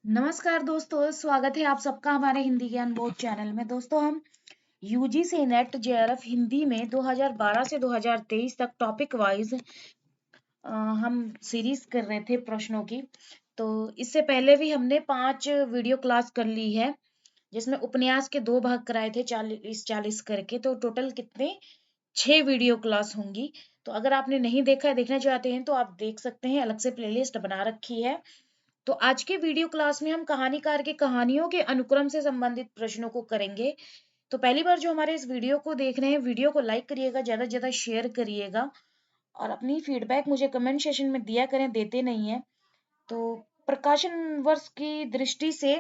नमस्कार दोस्तों, स्वागत है आप सबका हमारे हिंदी ज्ञान बोर्ड चैनल में। दोस्तों, हम यूजीसी नेट जेआरएफ हिंदी में 2012 से 2023 तक टॉपिक वाइज हम सीरीज कर रहे थे प्रश्नों की। तो इससे पहले भी हमने 5 वीडियो क्लास कर ली है, जिसमें उपन्यास के 2 भाग कराए थे 40-40 करके। तो टोटल कितने 6 वीडियो क्लास होंगी। तो अगर आपने नहीं देखा है, देखना चाहते हैं तो आप देख सकते हैं, अलग से प्लेलिस्ट बना रखी है। तो आज के वीडियो क्लास में हम कहानीकार की कहानियों के अनुक्रम से संबंधित प्रश्नों को करेंगे। तो पहली बार जो हमारे इस वीडियो को देख रहे हैं, वीडियो को लाइक करिएगा, ज्यादा से ज्यादा शेयर करिएगा और अपनी फीडबैक मुझे कमेंट सेशन में दिया करें, देते नहीं है। तो प्रकाशन वर्ष की दृष्टि से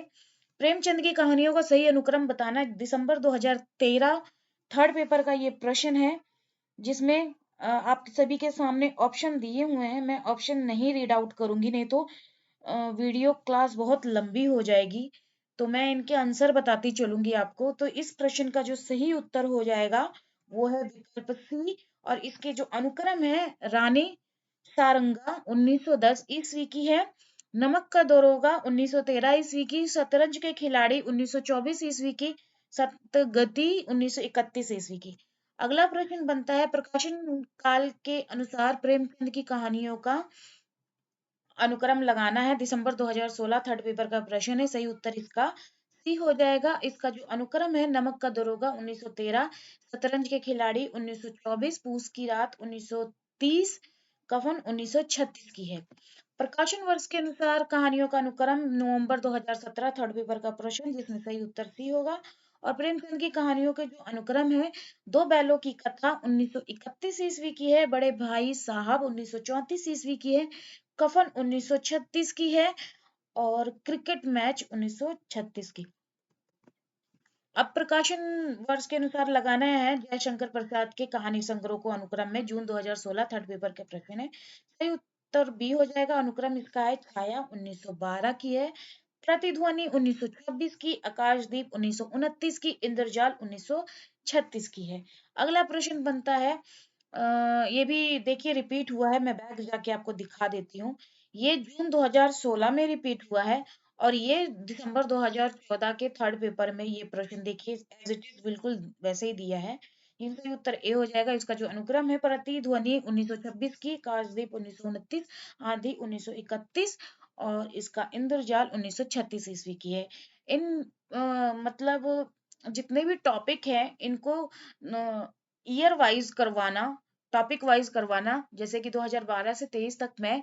प्रेमचंद की कहानियों का सही अनुक्रम बताना, दिसंबर 2013 थर्ड पेपर का ये प्रश्न है, जिसमें आप सभी के सामने ऑप्शन दिए हुए हैं। मैं ऑप्शन नहीं रीड आउट करूंगी, नहीं तो वीडियो क्लास बहुत लंबी हो जाएगी। तो मैं इनके आंसर बताती चलूंगी आपको। तो इस प्रश्न का जो सही उत्तर हो जाएगा वो है विकल्प सी। और इसके जो अनुक्रम है, रानी सारंगा 1910 ईस्वी की है, नमक का दरोगा 1913 ईस्वी की, शतरंज के खिलाड़ी 1924 ईस्वी की, सप्तगति 1931 ईस्वी की। अगला प्रश्न बनता है, प्रकाशन काल के अनुसार प्रेमचंद की कहानियों का अनुक्रम लगाना है, दिसंबर 2016 थर्ड पेपर का प्रश्न है। सही उत्तर इसका सी हो जाएगा। इसका जो अनुक्रम है, नमक का दरोगा 1913, शतरंज के खिलाड़ी 1924, पूस की रात 1930, कफन 1936 की है। प्रकाशन वर्ष के अनुसार कहानियों का अनुक्रम, नवंबर 2017 थर्ड पेपर का प्रश्न, जिसमें सही उत्तर सी होगा। और प्रेमचंद की कहानियों के जो अनुक्रम है, दो बैलों की कथा 1931 ईस्वी की है, बड़े भाई साहब 1934 ईस्वी की है, कफन 1936 की है और क्रिकेट मैच 1936 की। अब प्रकाशन वर्ष के अनुसार लगाना है, जयशंकर प्रसाद के कहानी संग्रह को अनुक्रम में, जून 2016 थर्ड पेपर के प्रश्न है। सही उत्तर बी हो जाएगा। अनुक्रम इसका है, छाया 1912 की है, प्रतिध्वनि 1926 की, आकाशदीप 1929 की, इंद्रजाल 1936 की है। अगला प्रश्न बनता है, ये भी देखिए रिपीट हुआ है, मैं बैक जाके आपको दिखा देती हूँ। ये जून 2016 में रिपीट हुआ है और ये दिसंबर 2014 के थर्ड पेपर में ये प्रश्न देखिए एज इट इज बिल्कुल वैसे ही दिया है। इसका उत्तर ए हो जाएगा। इसका जो अनुक्रम है, प्रतिध्वनि 1926 की, काशदीप 1929, आंधी 1931 और इसका इंद्रजाल 1936 ईस्वी की है। इन मतलब जितने भी टॉपिक हैं, इनको ईयर वाइज करवाना, टॉपिक वाइज करवाना, जैसे कि 2012 से 23 तक मैं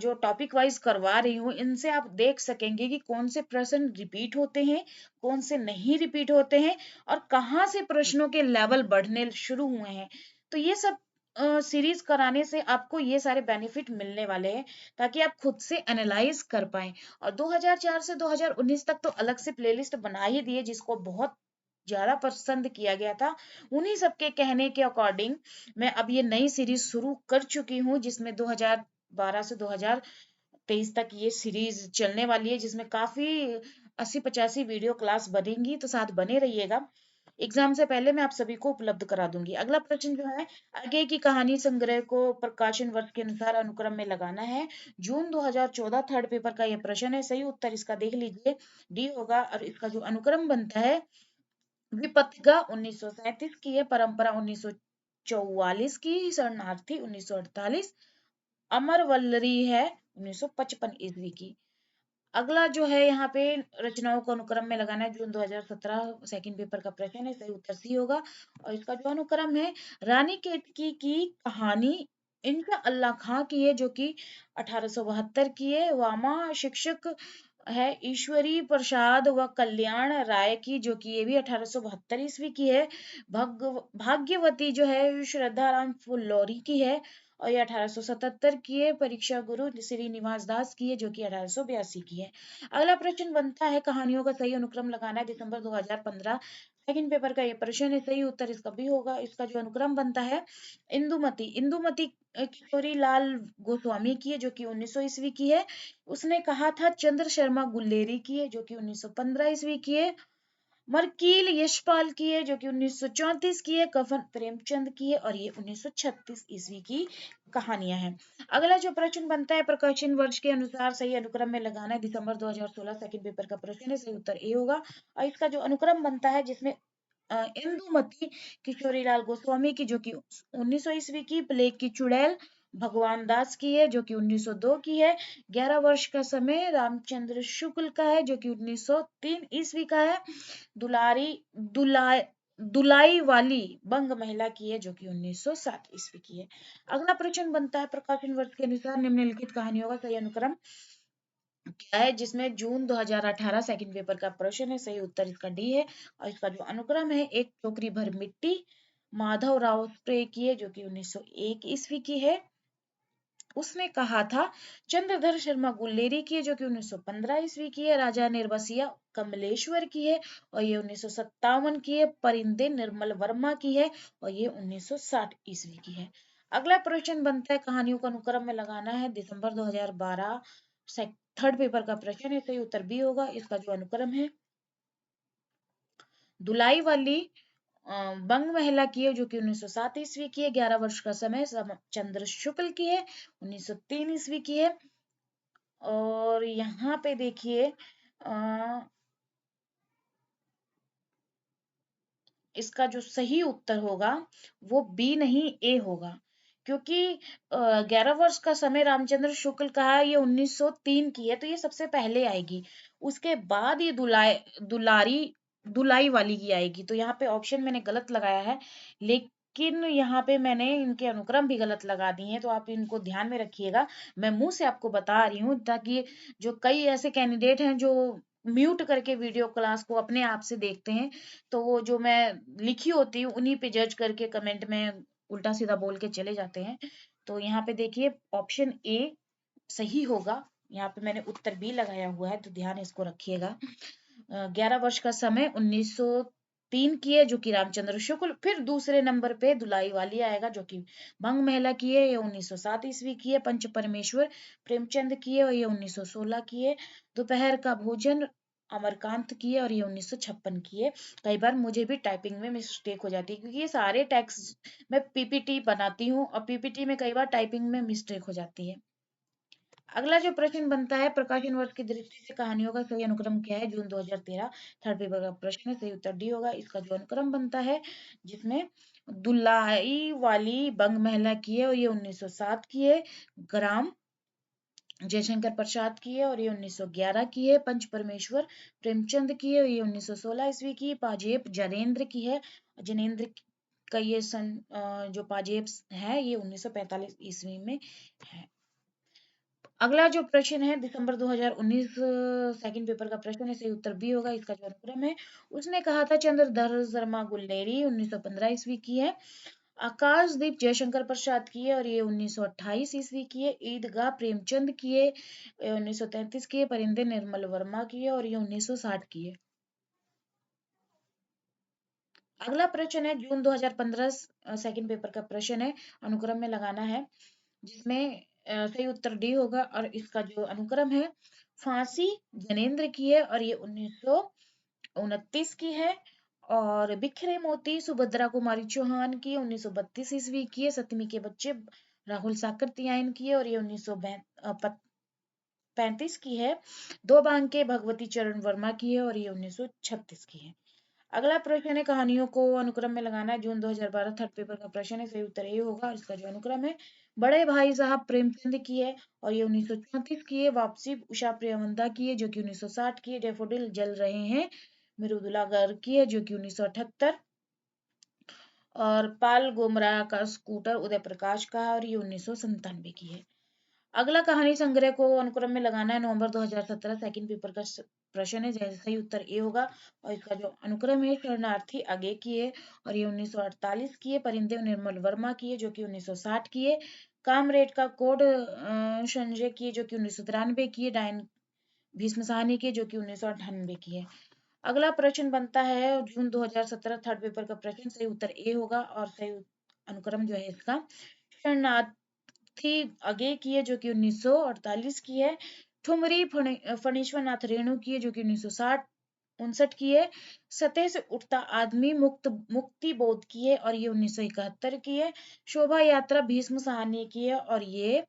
जो टॉपिक वाइज करवा रही हूँ, इनसे आप देख सकेंगे कि कौन से प्रश्न रिपीट होते हैं, कौन से नहीं रिपीट होते हैं और कहाँ से प्रश्नों के लेवल बढ़ने शुरू हुए हैं। तो ये सब सीरीज कराने से आपको ये सारे बेनिफिट मिलने वाले हैं, ताकि आप खुद से एनालाइज कर पाए। और 2004 से 2019 तक तो अलग से प्लेलिस्ट बना ही दिए, जिसको बहुत ज्यादा पसंद किया गया था। उन्हीं सबके कहने के अकॉर्डिंग मैं अब ये नई सीरीज शुरू कर चुकी हूँ, जिसमें 2012 से 2023 तक ये सीरीज चलने वाली है, जिसमें काफी 80-85 वीडियो क्लास बनेंगी। तो साथ बने रहिएगा। एग्जाम से पहले मैं आप सभी को उपलब्ध करा दूंगी। अगला प्रश्न जो है, आगे की कहानी संग्रह को प्रकाशन वर्ष के अनुसार अनुक्रम में लगाना है, जून 2014 थर्ड पेपर का यह प्रश्न है। सही उत्तर इसका देख लीजिए, डी होगा। और इसका जो अनुक्रम बनता है, विपथिका 1937 की है, परंपरा 1944 की, शरणार्थी 1948, अमर वल्लरी है 1955 ईस्वी की। अगला जो है, यहाँ पे रचनाओं को अनुक्रम में लगाना है, जून 2017 सेकंड पेपर का प्रश्न है। सही उत्तर सी होगा। और इसका जो अनुक्रम है, रानी केतकी की कहानी इंशा अल्लाह खां की है, जो कि 1872 की है। वामा शिक्षक है ईश्वरी प्रसाद व कल्याण राय की, जो कि ये भी 1872 ईस्वी की है। भाग्यवती जो है, श्रद्धा राम फुल्लौरी की है और ये 1877 की है। परीक्षा गुरु श्रीनिवास दास की है, जो कि 1882 की है। अगला प्रश्न बनता है, कहानियों का सही अनुक्रम लगाना है, दिसंबर 2015 सेकंड पेपर का ये प्रश्न है। सही उत्तर इसका भी होगा। इसका जो अनुक्रम बनता है, इंदुमती इंदुमती किशोरी लाल गोस्वामी की है, जो कि 1900 ईस्वी की है। उसने कहा था, चंद्र शर्मा गुल्लेरी की है, जो कि 1915 ईस्वी की है। मरकील यशपाल की है जो कि 1934 की है, कफन प्रेमचंद की है और ये 1936 ईस्वी की कहानियां हैं। अगला जो प्रश्न बनता है प्रकाशन वर्ष के अनुसार सही अनुक्रम में लगाना है। दिसंबर 2016 सेकंड पेपर का प्रश्न है, सही उत्तर ए होगा। और इसका जो अनुक्रम बनता है जिसमें इंदुमती किशोरीलाल गोस्वामी की जो कि 1900 ईस्वी की, प्लेग की चुड़ैल भगवान दास की है जो कि 1902 की है, 11 वर्ष का समय रामचंद्र शुक्ल का है जो कि 1903 ईस्वी का है, दुलारी दुलाई दुलाई वाली बंग महिला की है जो कि 1907 ईस्वी की है। अगला प्रश्न बनता है प्रकाशन वर्ष के अनुसार निम्नलिखित कहानियों का सही अनुक्रम क्या है, जिसमें जून 2018 सेकंड पेपर का प्रश्न है, सही उत्तर इसका डी है। और इसका जो अनुक्रम है एक टोकरी भर मिट्टी माधव राव स्प्रे की है जो कि 1901 ईस्वी की है। उसने कहा था चंद्रधर शर्मा गुल्लेरी की है जो कि 1915 ईस्वी की है। राजा निर्बसिया कमलेश्वर की है और ये 1957 की है। परिंदे निर्मल वर्मा की है और ये 1960 ईस्वी की है। अगला प्रश्न बनता है कहानियों का अनुक्रम में लगाना है। दिसंबर 2012 थर्ड पेपर का प्रश्न है, सही उत्तर बी होगा। इसका जो अनुक्रम है दुलाई वाली बंग महिला की है जो कि 1907 ईस्वी की है, 11 वर्ष का समय चंद्र शुक्ल की है, 1903 ईस्वी की है। और यहाँ पे देखिए इसका जो सही उत्तर होगा वो बी नहीं ए होगा, क्योंकि 11 वर्ष का समय रामचंद्र शुक्ल का है, ये 1903 की है तो ये सबसे पहले आएगी। उसके बाद ये दुलाई वाली की आएगी, तो यहाँ पे ऑप्शन मैंने गलत लगाया है, लेकिन यहाँ पे मैंने इनके अनुक्रम भी गलत लगा दिए हैं, तो आप इनको ध्यान में रखिएगा। मैं मुंह से आपको बता रही हूँ ताकि जो कई ऐसे कैंडिडेट हैं जो म्यूट करके वीडियो क्लास को अपने आप से देखते हैं, तो वो जो मैं लिखी होती हूँ उन्हीं पे जज करके कमेंट में उल्टा सीधा बोल के चले जाते हैं। तो यहाँ पे देखिए ऑप्शन ए सही होगा। यहाँ पे मैंने उत्तर बी लगाया हुआ है, तो ध्यान इसको रखिएगा। 11 वर्ष का समय 1903 की है जो कि रामचंद्र शुक्ल, फिर दूसरे नंबर पे दुलाई वाली आएगा जो कि भंग महिला की है, ये 1907 ईस्वी की है। पंच परमेश्वर प्रेमचंद की है और ये 1916 की है। दोपहर का भोजन अमरकांत की है और ये 1956 की है। कई बार मुझे भी टाइपिंग में मिस्टेक हो जाती है क्योंकि ये सारे टेक्स्ट मैं पीपीटी बनाती हूँ और पीपीटी में कई बार टाइपिंग में मिस्टेक हो जाती है। अगला जो प्रश्न बनता है प्रकाशन वर्ष की दृष्टि से कहानियों का सही अनुक्रम क्या है, जून 2013 थर्ड पेपर का प्रश्न है, सही उत्तर डी होगा। इसका जो अनुक्रम बनता है जिसमें दुलाई वाली बंग महिला की है और ये 1907 की है, ग्राम जयशंकर प्रसाद की है और ये 1911 की है, पंच परमेश्वर प्रेमचंद की है और ये 1916 ईस्वी की, पाजेब जनेन्द्र की है। जनेन्द्र का ये जो पाजेब है ये 1945 ईस्वी में है। अगला जो प्रश्न है दिसंबर 2019 सेकंड पेपर का प्रश्न है, सही उत्तर बी होगा। इसका जो अनुक्रम है उसने कहा था चंद्रधर शर्मा गुल्लेरी 1915 ईस्वी की है, आकाशदीप जयशंकर प्रसाद की है और ये 1928 ईस्वी की है, ईदगाह प्रेमचंद की है 1933 की है, परिंदे निर्मल वर्मा की है और ये 1960 की है। अगला प्रश्न है जून 2015 सेकंड पेपर का प्रश्न है, अनुक्रम में लगाना है जिसमें सही उत्तर डी होगा। और इसका जो अनुक्रम है फांसी जनेन्द्र की है और ये 1929 की है, और बिखरे मोती सुभद्रा कुमारी चौहान की 1932 ईस्वी की है, सतमी के बच्चे राहुल साकरतियायन की है और ये 1935 की है, दो बांके भगवती चरण वर्मा की है और ये 1936 की है। अगला प्रश्न है कहानियों को अनुक्रम में लगाना है, जून 2012 थर्ड पेपर का प्रश्न है, सही उत्तर ये होगा। इसका जो अनुक्रम है बड़े भाई साहब प्रेमचंद की है और ये 1934 की है, वापसी उषा प्रियवंदा की है जो कि 1960 की है, डेफोडिल जल रहे हैं मृदुला गर्ग की है जो कि 1978, और पाल गोमरा का स्कूटर उदय प्रकाश का है और ये 1997 की है। अगला कहानी संग्रह को अनुक्रम में लगाना है, नवंबर 2017 सेकंड पेपर का प्रश्न है, जैसे सही उत्तर ए होगा। और इसका जो अनुक्रम है शरणार्थी आगे की है और ये 1948 की है, परिंदे निर्मल वर्मा की है जो कि 1960 की है, कामरेड का कोड संजय की है जो कि 1993 की है, डायन भीष्म साहनी की जो कि 1998 की है। अगला प्रश्न बनता है जून 2017 थर्ड पेपर का प्रश्न, सही उत्तर ए होगा। और सही अनुक्रम जो है इसका शरणार्थी आगे की है जो कि 1948 की है, ठुमरी फणीश्वर नाथ रेणु की है जो कि 1960 1959 की है। सतह से उठता आदमी मुक्ति बोध की है और ये 1971 की है। शोभा यात्रा भीष्म सहानी की है और ये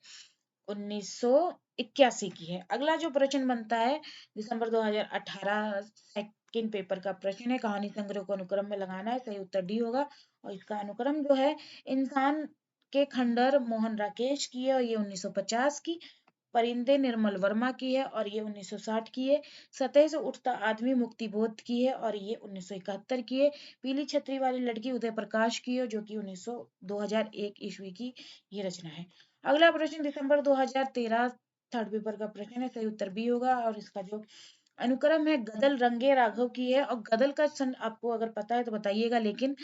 1981 की है। अगला जो प्रश्न बनता है दिसंबर 2018 सेकंड पेपर का प्रश्न है, कहानी संग्रह को अनुक्रम में लगाना है। सही उत्तर डी होगा और इसका अनुक्रम जो है इंसान के खंडहर मोहन राकेश की है और ये 1950 की। परिंदे निर्मल वर्मा की है और ये 1960 की है। सतह से उठता आदमी मुक्तिबोध की है और ये 1971 की है। पीली छतरी वाली लड़की उदय प्रकाश की है जो कि 2001 ईस्वी की ये रचना है। अगला प्रश्न दिसंबर 2013 थर्ड पेपर का प्रश्न है। सही उत्तर बी होगा और इसका जो अनुक्रम है गदल रंगे राघव की है। और गदल का सन आपको अगर पता है तो बताइएगा, लेकिन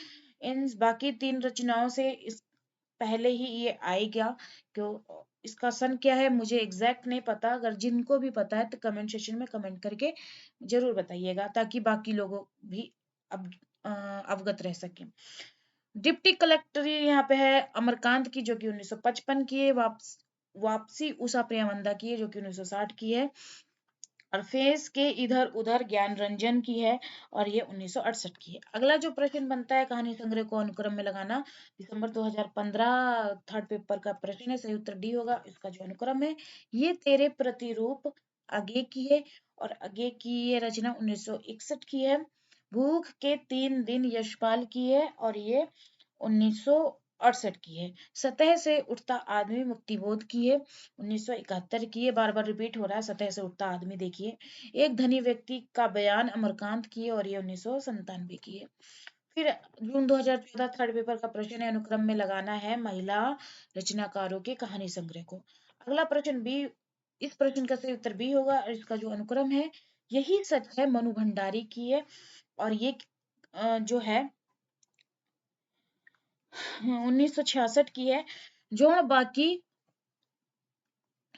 इन बाकी तीन रचनाओं से इस पहले ही ये आएगा। क्यों इसका सन क्या है मुझे एग्जैक्ट नहीं पता, अगर जिनको भी पता है तो कमेंट सेक्शन में कमेंट करके जरूर बताइएगा ताकि बाकी लोगों भी अब अवगत रह सके। डिप्टी कलेक्टर यहाँ पे है अमरकांत की जो कि 1955 की है। वापसी उषा प्रियमंदा की है जो कि 1960 की है। और फेस के इधर उधर ज्ञान रंजन की है और ये 1968 की है। अगला जो प्रश्न बनता है कहानी संग्रह को अनुक्रम में लगाना, दिसंबर 2015 थर्ड पेपर का प्रश्न है। सही उत्तर डी होगा। इसका जो अनुक्रम है ये तेरे प्रतिरूप आगे की है और आगे की ये रचना 1961 की है। भूख के 3 दिन यशपाल की है और ये 1968 की है। सतह से उठता आदमी मुक्तिबोध की है 1971 की है। बार बार रिपीट हो रहा है सतह से उठता आदमी, देखिए। एक धनी व्यक्ति का बयान अमरकांत की है और ये 1997 की है। फिर जून 2014 थर्ड पेपर का प्रश्न है, अनुक्रम में लगाना है महिला रचनाकारों के कहानी संग्रह को। अगला प्रश्न बी, इस प्रश्न का सही उत्तर बी होगा और इसका जो अनुक्रम है यही सच है मनु भंडारी की है और ये जो है 1966 की है। जोड़ बाकी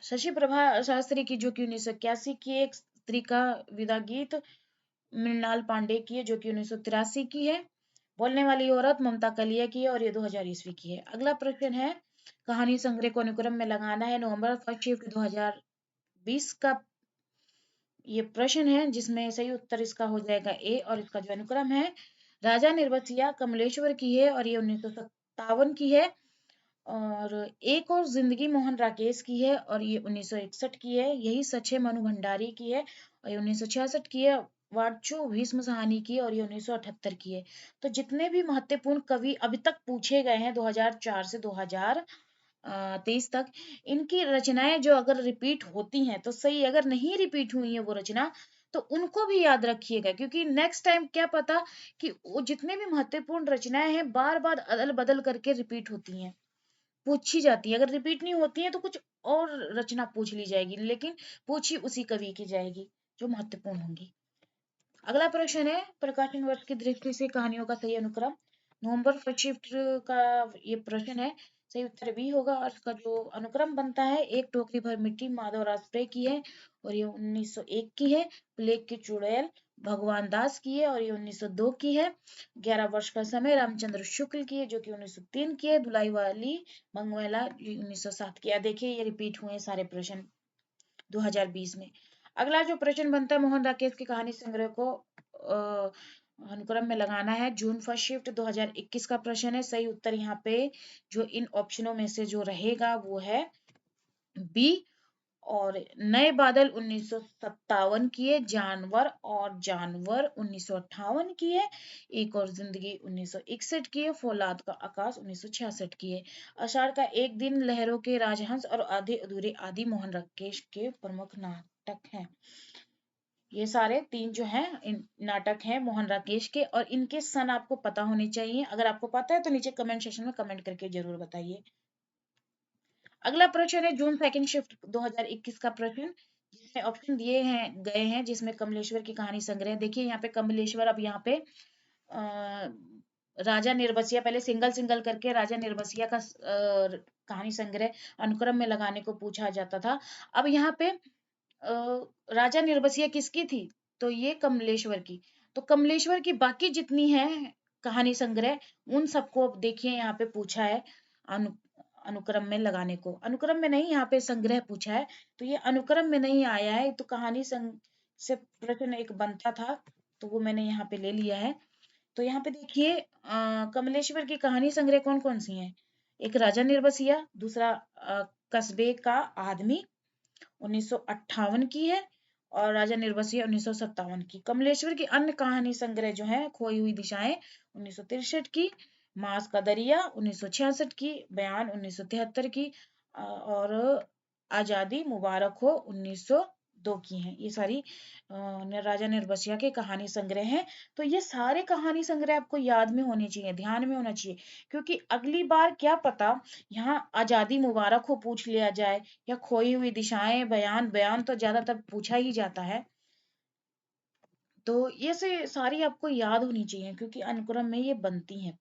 शशि प्रभा शास्त्री की जो कि 1981 की है। एक स्त्री का विदा गीत मृणाल पांडे की है जो कि 1983 की है। बोलने वाली औरत ममता कलिया की है और ये 2000 ईस्वी की है। अगला प्रश्न है कहानी संग्रह को अनुक्रम में लगाना है। नवंबर फर्स्ट शिफ्ट 2020 का ये प्रश्न है जिसमें सही उत्तर इसका हो जाएगा ए और इसका जो अनुक्रम है राजा निर्बसिया कमलेश्वर की है और ये 1957 की है। और एक और जिंदगी मोहन राकेश की है और ये 1961 की है। यही सच है मनु भंडारी की है और ये 1966 की है। वार्चो भीष्म सहानी की है और ये 1978 की है। तो जितने भी महत्वपूर्ण कवि अभी तक पूछे गए हैं 2004 से 2023 तक, इनकी रचनाएं जो अगर रिपीट होती हैं तो सही, अगर नहीं रिपीट हुई है वो रचना तो उनको भी याद रखिएगा, क्योंकि नेक्स्ट टाइम क्या पता कि वो जितने भी महत्वपूर्ण रचनाएं हैं बार बार अदल बदल करके रिपीट होती हैं, पूछी जाती है। अगर रिपीट नहीं होती है तो कुछ और रचना पूछ ली जाएगी, लेकिन पूछी उसी कवि की जाएगी जो महत्वपूर्ण होंगी। अगला प्रश्न है प्रकाशन वर्ष की दृष्टि से कहानियों का सही अनुक्रम। नवंबर फर्स्ट शिफ्ट का ये प्रश्न है। सही उत्तर बी होगा और इसका जो अनुक्रम बनता है एक टोकरी भर मिट्टी माधव रास्प्रे की है और ये 1901 की है। प्लेग की चुड़ैल भगवान दास की है और ये 1902 की है। 11 वर्ष का समय रामचंद्र शुक्ल की है जो कि 1903 की है। धुलाई वाली मंगमेला 1907 की है। देखिए ये रिपीट हुए सारे प्रश्न 2020 में। अगला जो प्रश्न बनता है मोहन राकेश की कहानी संग्रह को अनुक्रम में लगाना है। जून फर्स्ट शिफ्ट 2021 का प्रश्न है। सही उत्तर यहाँ पे जो इन ऑप्शनों में से जो रहेगा वो है बी। और नए बादल 1957 की है। जानवर और जानवर 1958 की है। एक और जिंदगी 1961 की है। फौलाद का आकाश 1966 की है। आषाढ़ का एक दिन, लहरों के राजहंस और आधे अधूरे आदि मोहन राकेश के प्रमुख नाटक हैं। ये सारे तीन जो हैं नाटक हैं मोहन राकेश के और इनके सन आपको पता होने चाहिए। अगर आपको पता है तो नीचे कमेंट सेक्शन में कमेंट करके जरूर बताइए। अगला प्रश्न है जून सेकंड शिफ्ट 2021 का प्रश्न, जिसमें ऑप्शन दिए हैं गए हैं, जिसमें कमलेश्वर की कहानी संग्रह। देखिए यहाँ पे कमलेश्वर, अब यहाँ पे राजा निर्बसिया, पहले सिंगल सिंगल करके राजा निर्बसिया का कहानी संग्रह अनुक्रम में लगाने को पूछा जाता था। अब यहाँ पे राजा निर्बसिया किसकी थी, तो ये कमलेश्वर की। तो कमलेश्वर की बाकी जितनी है कहानी संग्रह उन सबको अब देखिए यहाँ पे पूछा है अनु, अनुक्रम में लगाने को। अनुक्रम में नहीं, यहाँ पे संग्रह पूछा है तो ये अनुक्रम में नहीं आया है। तो कहानी से प्रश्न एक बनता था तो वो मैंने यहाँ पे ले लिया है। तो यहाँ पे देखिए कमलेश्वर की कहानी संग्रह कौन कौन सी हैं। एक राजा निर्बसिया, दूसरा कस्बे का आदमी 1958 की है, और राजा निर्बसिया 1957 की। कमलेश्वर की अन्य कहानी संग्रह जो है खोई हुई दिशाएं 1963 की, मांस का दरिया 1966 की, बयान 1973 की, और आजादी मुबारक हो 1902 की हैं। ये सारी राजा निर्बसिया के कहानी संग्रह हैं। तो ये सारे कहानी संग्रह आपको याद में होने चाहिए, ध्यान में होना चाहिए, क्योंकि अगली बार क्या पता यहाँ आजादी मुबारक हो पूछ लिया जाए, या खोई हुई दिशाएं, बयान, बयान तो ज्यादातर पूछा ही जाता है। तो ये से सारी आपको याद होनी चाहिए, क्योंकि अनुक्रम में ये बनती हैं।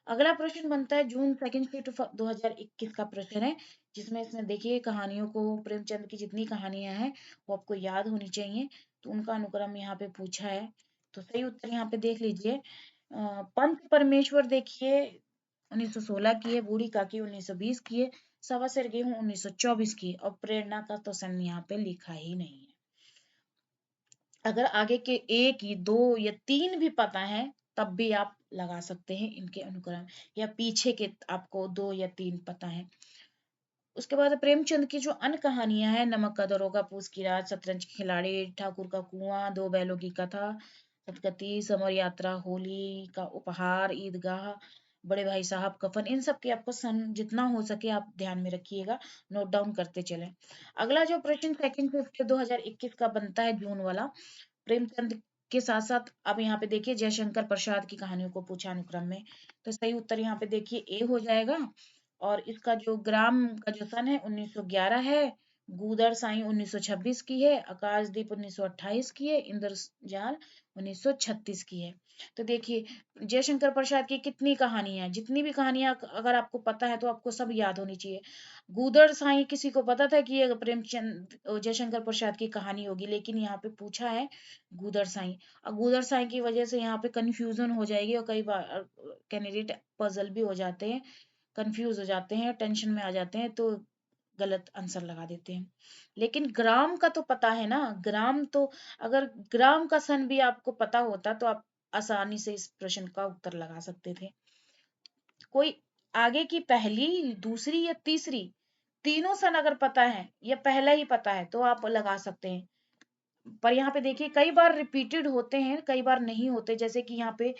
अगला प्रश्न बनता है जून सेकंड शिफ्ट 2021 का प्रश्न है, जिसमें इसमें देखिए कहानियों को, प्रेमचंद की जितनी कहानियां हैं वो आपको याद होनी चाहिए। तो उनका अनुक्रम यहाँ पे पूछा है। तो सही उत्तर यहाँ पे देख लीजिए। पंत परमेश्वर देखिए 1916 की है, बूढ़ी काकी 1920 की है, सवा सिर गेहूं 1924 की है, और प्रेरणा का तो सन यहाँ पे लिखा ही नहीं है। अगर आगे के एक ही दो या तीन भी पता है तब भी आप लगा सकते हैं इनके अनुक्रम, या पीछे के आपको दो या तीन पता है। उसके बाद प्रेमचंद की जो अन्य कहानियां हैं, नमक का दरोगा, पूस की रात, शतरंज के खिलाड़ी, ठाकुर का कुआं, दो बैलों की कथा, सतगति, समर यात्रा, होली का उपहार, ईदगाह, बड़े भाई साहब, कफन, इन सब के आपको सन जितना हो सके आप ध्यान में रखिएगा, नोट डाउन करते चले। अगला जो प्रश्न सेकंड फिफ्थ 2021 का बनता है जून वाला, प्रेमचंद के साथ साथ अब यहाँ पे देखिए जयशंकर प्रसाद की कहानियों को पूछा अनुक्रम में। तो सही उत्तर यहाँ पे देखिए ए हो जाएगा। और इसका जो ग्राम का जो सन है 1911 है, गूदर साई 1926 की है, आकाशदीप 1928 की है, इंद्रजाल 1936 की है। तो देखिए जयशंकर प्रसाद की कितनी कहानियां, जितनी भी कहानियां अगर आपको पता है तो आपको सब याद होनी चाहिए। गूदर साई किसी को पता था कि ये प्रेमचंद जयशंकर प्रसाद की कहानी होगी, लेकिन यहाँ पे पूछा है गूदर साई। और गूदर साई की वजह से यहाँ पे कंफ्यूजन हो जाएगी, और कई बार कैंडिडेट पजल भी हो जाते हैं, कंफ्यूज हो जाते हैं, टेंशन में आ जाते हैं, तो गलत आंसर लगा देते हैं। लेकिन ग्राम का तो पता है ना, ग्राम तो, अगर ग्राम का सन भी आपको पता होता तो आप आसानी से इस प्रश्न का उत्तर लगा सकते थे। कोई आगे की पहली, दूसरी या तीसरी, तीनों सन अगर पता है या पहला ही पता है तो आप लगा सकते हैं। पर यहाँ पे देखिए कई बार रिपीटेड होते हैं, कई बार नहीं होते। जैसे कि यहाँ पे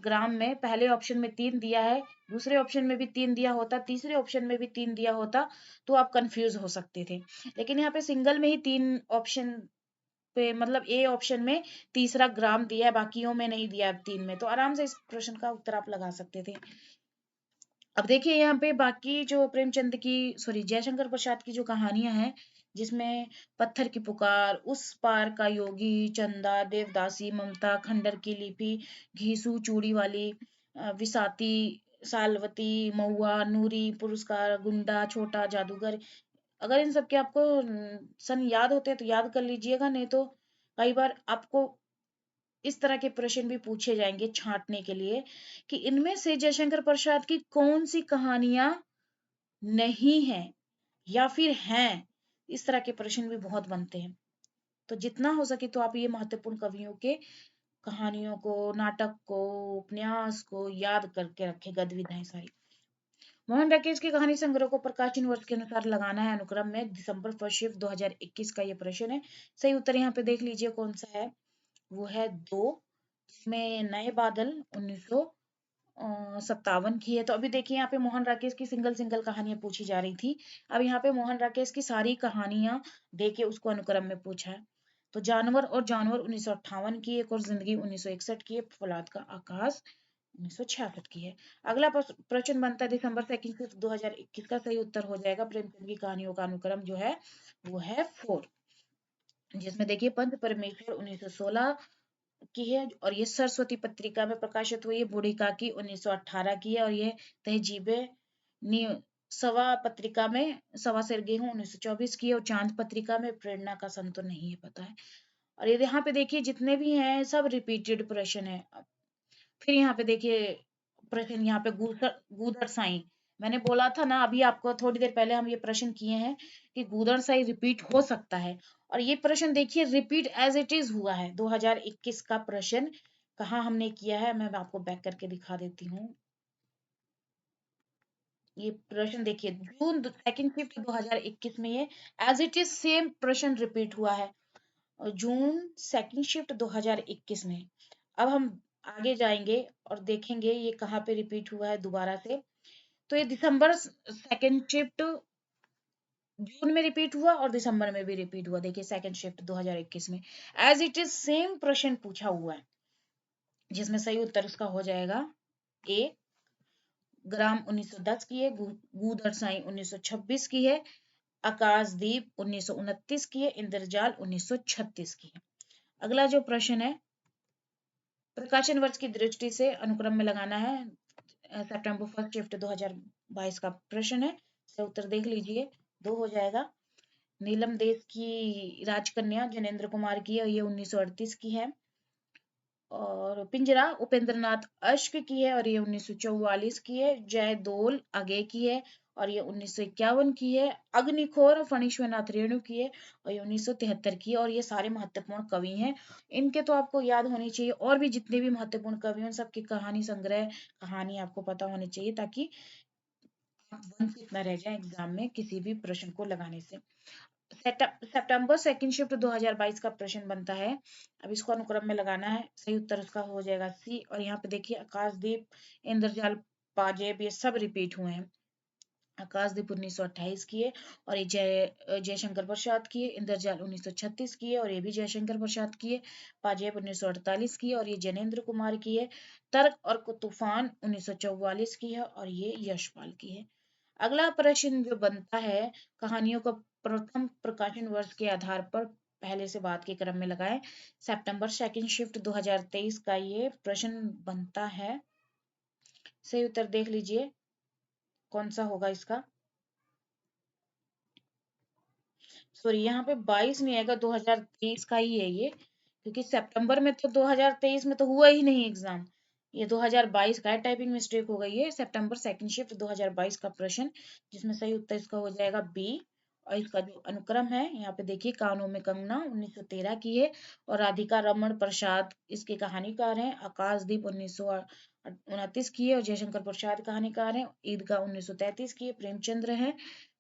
ग्राम में पहले ऑप्शन में 3 दिया है, दूसरे ऑप्शन में भी 3 दिया होता, तीसरे ऑप्शन में भी 3 दिया होता, तो आप कंफ्यूज हो सकते थे। लेकिन यहाँ पे सिंगल में ही 3 ऑप्शन पे, मतलब ए ऑप्शन में तीसरा ग्राम दिया है, बाकियों में नहीं दिया है 3 में, तो आराम से इस प्रश्न का उत्तर आप लगा सकते थे। अब देखिए यहाँ पे बाकी जो प्रेमचंद की, सॉरी, जयशंकर प्रसाद की जो कहानियां हैं, जिसमें पत्थर की पुकार, उस पार का योगी, चंदा, देवदासी, ममता, खंडर की लिपि, घीसू चूड़ी वाली, विसाती, सालवती, महुआ, नूरी, पुरस्कार, गुंडा, छोटा जादूगर, अगर इन सब के आपको सन याद होते हैं तो याद कर लीजिएगा, नहीं तो कई बार आपको इस तरह के प्रश्न भी पूछे जाएंगे छांटने के लिए कि इनमें से जयशंकर प्रसाद की कौन सी कहानियां नहीं है या फिर हैं। इस तरह के प्रश्न भी बहुत बनते हैं। तो जितना हो सके तो आप ये महत्वपूर्ण कवियों के कहानियों को, नाटक को, उपन्यास को याद करके रखें, गद विधाएं सारी। मोहन राकेश की कहानी संग्रह को प्रकाशन वर्ष के अनुसार लगाना है अनुक्रम में, दिसंबर फर्स्ट शिफ्ट 2021 का ये प्रश्न है। सही उत्तर यहाँ पे देख लीजिए कौन सा है, वो है 2, जिसमें नए बादल 1957 की है। तो अभी देखिए यहाँ पे मोहन राकेश की सिंगल सिंगल कहानियां पूछी जा रही थी, अब यहाँ पे मोहन राकेश की सारी कहानियां देके उसको अनुक्रम में पूछा है। तो जानवर और जानवर 1958 की, एक और जिंदगी 1961 की है, फौलाद का आकाश 1966 की है। अगला प्रश्न बनता है दिसंबर 2 2021 का। सही उत्तर हो जाएगा प्रेमचंद की कहानियों का अनुक्रम जो है वो है 4, जिसमें देखिए पंच परमेश्वर 1916 की है, और ये सरस्वती पत्रिका में प्रकाशित हुई है, बूढ़ी काकी 1918 की है, और ये तहजीबे नी सवा पत्रिका में, सवा सिर गेहूं 1924 की है, और चांद पत्रिका में, प्रेरणा का सन तो नहीं है पता है। और ये यहाँ पे देखिए जितने भी हैं सब रिपीटेड प्रश्न है। फिर यहाँ पे देखिए प्रश्न, यहाँ पे गूदर साई, मैंने बोला था ना अभी आपको, थोड़ी देर पहले हम ये प्रश्न किए हैं कि गूदड़ शाही रिपीट हो सकता है, और ये प्रश्न देखिए रिपीट एज इट इज हुआ है। 2021 का प्रश्न कहाँ हमने किया है, मैं आपको बैक करके दिखा देती हूँ। ये प्रश्न देखिए जून सेकंड शिफ्ट 2021 में ये एज इट इज सेम प्रश्न रिपीट हुआ है, जून सेकंड शिफ्ट 2021 में। अब हम आगे जाएंगे और देखेंगे ये कहाँ पे रिपीट हुआ है दोबारा से। तो ये दिसंबर सेकंड शिफ्ट जून में रिपीट हुआ और दिसंबर में भी रिपीट हुआ। देखिए सेकंड शिफ्ट 2021 में एज इट इज सेम प्रश्न पूछा हुआ है, जिसमें सही उत्तर इसका हो जाएगा ए। ग्राम 1910 की है, गूदड़ साई 1926 की है, आकाशदीप 1929 की है, इंद्रजाल 1936 की है। अगला जो प्रश्न है, प्रकाशन वर्ष की दृष्टि से अनुक्रम में लगाना है। सितंबर फर्स्ट शिफ्ट 2022 का प्रश्न है, इसका उत्तर देख लीजिए, दो हो जाएगा। नीलम देश की राजकन्या जनेंद्र कुमार की है, ये 1938 की है। और पिंजरा उपेंद्र नाथ अश्क की है और ये 1944 की है। जयदोल आगे की है और ये 1951 की है। अग्निखोर फणीश्वर नाथ रेणु की है और ये 1973 की है। और ये सारे महत्वपूर्ण कवि हैं, इनके तो आपको याद होनी चाहिए। और भी जितने भी महत्वपूर्ण कवि हैं सबकी कहानी संग्रह, कहानी आपको पता होनी चाहिए, ताकि आप वंचित न रह जाए एग्जाम में किसी भी प्रश्न को लगाने से। सितंबर सेकंड शिफ्ट 2022 का प्रश्न बनता है। अब इसको अनुक्रम में लगाना है, सही उत्तर इसका हो जाएगा सी। और यहाँ पे देखिए आकाशदीप, इंद्रजाल, पाजेब, ये सब रिपीट हुए हैं। आकाशदीप 1928 की है और ये जयशंकर प्रसाद की है। इंद्रजाल 1936 की है और ये भी जयशंकर प्रसाद की है। पाजेब 1948 की है और ये जैनेन्द्र कुमार की है। तर्क और तूफान 1944 की है और ये यशपाल की है। अगला प्रश्न जो बनता है, कहानियों का प्रथम प्रकाशन वर्ष के आधार पर पहले से बाद के क्रम में लगाएं। सितंबर सेकंड शिफ्ट 2023 का ये प्रश्न बनता है। सही उत्तर देख लीजिए कौन सा होगा इसका। सॉरी, यहाँ पे 22 नहीं आएगा, 2023 का ही है ये, क्योंकि सितंबर में तो 2023 में तो हुआ ही नहीं एग्जाम। ये 2022 का है, टाइपिंग मिस्टेक हो गई है। सितंबर सेकंड शिफ्ट 2022 का प्रश्न, जिसमें सही उत्तर इसका हो जाएगा बी। और इसका जो अनुक्रम है यहाँ पे देखिए, कानों में कंगना 1913 की है और राधिका रमन प्रसाद इसके कहानीकार हैं। आकाशदीप 1929 की है और जयशंकर प्रसाद कहानीकार हैं। ईदगाह 1933 की है, प्रेमचंद्र है।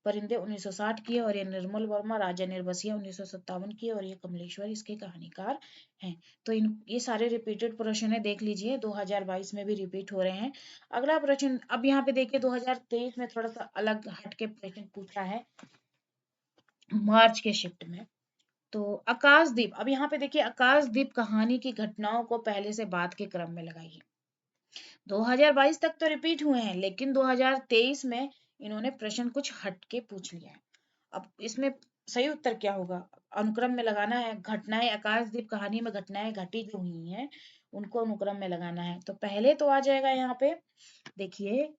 परिंदे 1960 की है और ये निर्मल वर्मा। राजा निर्बसिया 1957 की है और ये कमलेश्वर इसके कहानीकार हैं। तो ये सारे रिपीटेड प्रश्न है, देख लीजिए 2022 में भी रिपीट हो रहे हैं। अगला प्रश्न, अब यहाँ पे देखिए 2023 में थोड़ा सा अलग हटके प्रश्न पूछा है मार्च के शिफ्ट में। तो आकाशदीप, अब यहाँ पे देखिए आकाशदीप कहानी की घटनाओं को पहले से बाद के क्रम में लगाइए। 2022 तक तो रिपीट हुए हैं, लेकिन 2023 में इन्होंने प्रश्न कुछ हटके पूछ लिया है। अब इसमें सही उत्तर क्या होगा, अनुक्रम में लगाना है। घटनाएं, आकाशदीप कहानी में घटनाएं घटी जो हुई हैं उनको अनुक्रम में लगाना है। तो पहले तो आ जाएगा यहाँ पे देखिए,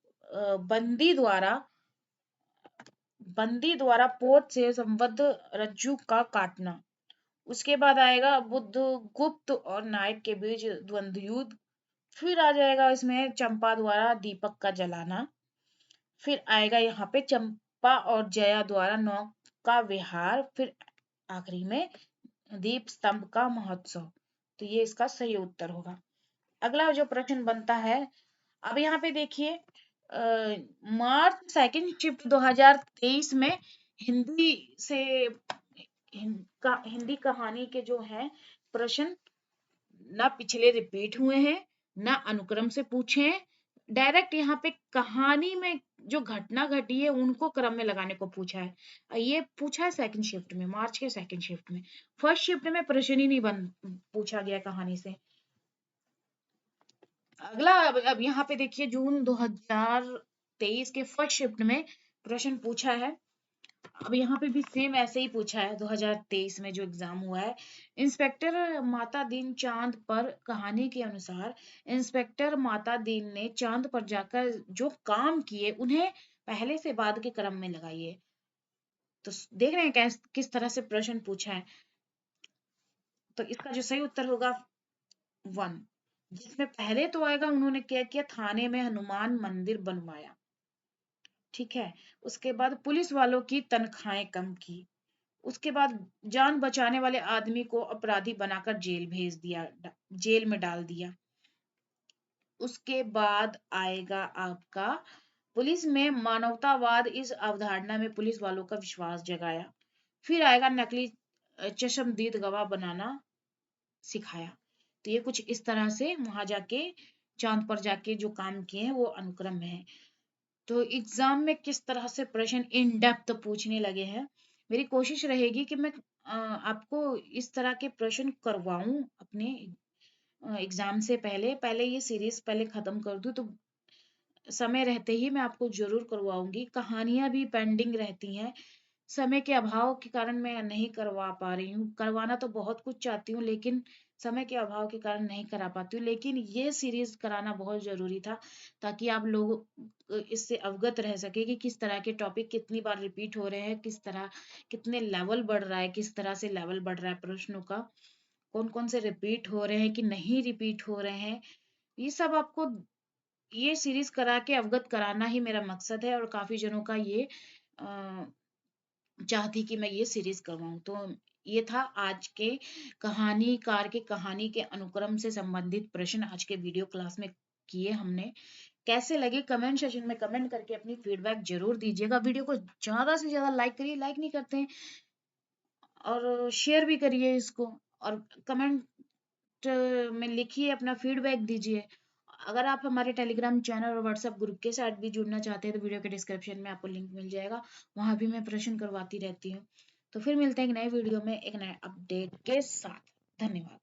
बंदी द्वारा पोत से संबद्ध रज्जू का काटना। उसके बाद आएगा बुद्ध गुप्त और नायक के बीच द्वंद्व युद्ध। फिर आ जाएगा इसमें चंपा द्वारा दीपक का जलाना। फिर आएगा यहाँ पे चंपा और जया द्वारा नौका विहार। फिर आखिरी में दीप स्तंभ का महोत्सव। तो ये इसका सही उत्तर होगा। अगला जो प्रश्न बनता है, अब यहाँ पे देखिए मार्च सेकंड शिफ्ट 2023 में हिंदी से हिंदी कहानी के जो है प्रश्न ना पिछले रिपीट हुए हैं, ना अनुक्रम से पूछे हैं। डायरेक्ट यहाँ पे कहानी में जो घटना घटी है उनको क्रम में लगाने को पूछा है। ये पूछा है सेकंड शिफ्ट में, मार्च के सेकंड शिफ्ट में। फर्स्ट शिफ्ट में प्रश्न ही नहीं पूछा गया कहानी से। अगला, अब यहाँ पे देखिए जून 2023 के फर्स्ट शिफ्ट में प्रश्न पूछा है। अब यहाँ पे भी सेम ऐसे ही पूछा है 2023 में जो एग्जाम हुआ है। इंस्पेक्टर माता दीन चांद पर, कहानी के अनुसार इंस्पेक्टर माता दीन ने चांद पर जाकर जो काम किए उन्हें पहले से बाद के क्रम में लगाइए। तो देख रहे हैं किस तरह से प्रश्न पूछा है। तो इसका जो सही उत्तर होगा 1, जिसमें पहले तो आएगा उन्होंने क्या किया, थाने में हनुमान मंदिर बनवाया। ठीक है। उसके बाद पुलिस वालों की तनख्वाहें कम की। उसके बाद जान बचाने वाले आदमी को अपराधी बनाकर जेल भेज दिया, जेल में डाल दिया। उसके बाद आएगा आपका पुलिस में मानवतावाद, इस अवधारणा में पुलिस वालों का विश्वास जगाया। फिर आएगा नकली चश्मदीद गवाह बनाना सिखाया। तो ये कुछ इस तरह से वहां जाके चांद पर जाके जो काम किए हैं वो अनुक्रम है। तो एग्जाम में किस तरह से प्रश्न इन डेप्थ पूछने लगे हैं, मेरी कोशिश रहेगी कि मैं आपको इस तरह के प्रश्न करवाऊं अपने एग्जाम से पहले। पहले ये सीरीज पहले खत्म कर दूं, तो समय रहते ही मैं आपको जरूर करवाऊंगी। कहानियां भी पेंडिंग रहती हैं, समय के अभाव के कारण मैं नहीं करवा पा रही हूँ। करवाना तो बहुत कुछ चाहती हूँ, लेकिन समय के अभाव के कारण नहीं करा पाती हूँ। लेकिन ये सीरीज कराना बहुत जरूरी था, ताकि आप लोग इससे अवगत रह सके कि किस तरह के टॉपिक कितनी बार रिपीट हो रहे हैं, किस तरह कितने लेवल बढ़ रहा है, किस तरह से लेवल बढ़ रहा है प्रश्नों का, कौन कौन से रिपीट हो रहे हैं कि नहीं रिपीट हो रहे हैं। ये सब आपको ये सीरीज करा के अवगत कराना ही मेरा मकसद है, और काफी जनों का ये चाहती कि मैं ये सीरीज करवाऊं। तो ये था आज के कहानीकार के कहानी के अनुक्रम से संबंधित प्रश्न आज के वीडियो क्लास में किए हमने। कैसे लगे कमेंट सेक्शन में कमेंट करके अपनी फीडबैक जरूर दीजिएगा। वीडियो को ज्यादा से ज्यादा लाइक करिए, लाइक नहीं करते हैं, और शेयर भी करिए इसको, और कमेंट में लिखिए, अपना फीडबैक दीजिए। अगर आप हमारे टेलीग्राम चैनल और व्हाट्सएप ग्रुप के साथ भी जुड़ना चाहते हैं, तो वीडियो के डिस्क्रिप्शन में आपको लिंक मिल जाएगा, वहां भी मैं प्रश्न करवाती रहती हूँ। तो फिर मिलते हैं एक नए वीडियो में एक नए अपडेट के साथ। धन्यवाद।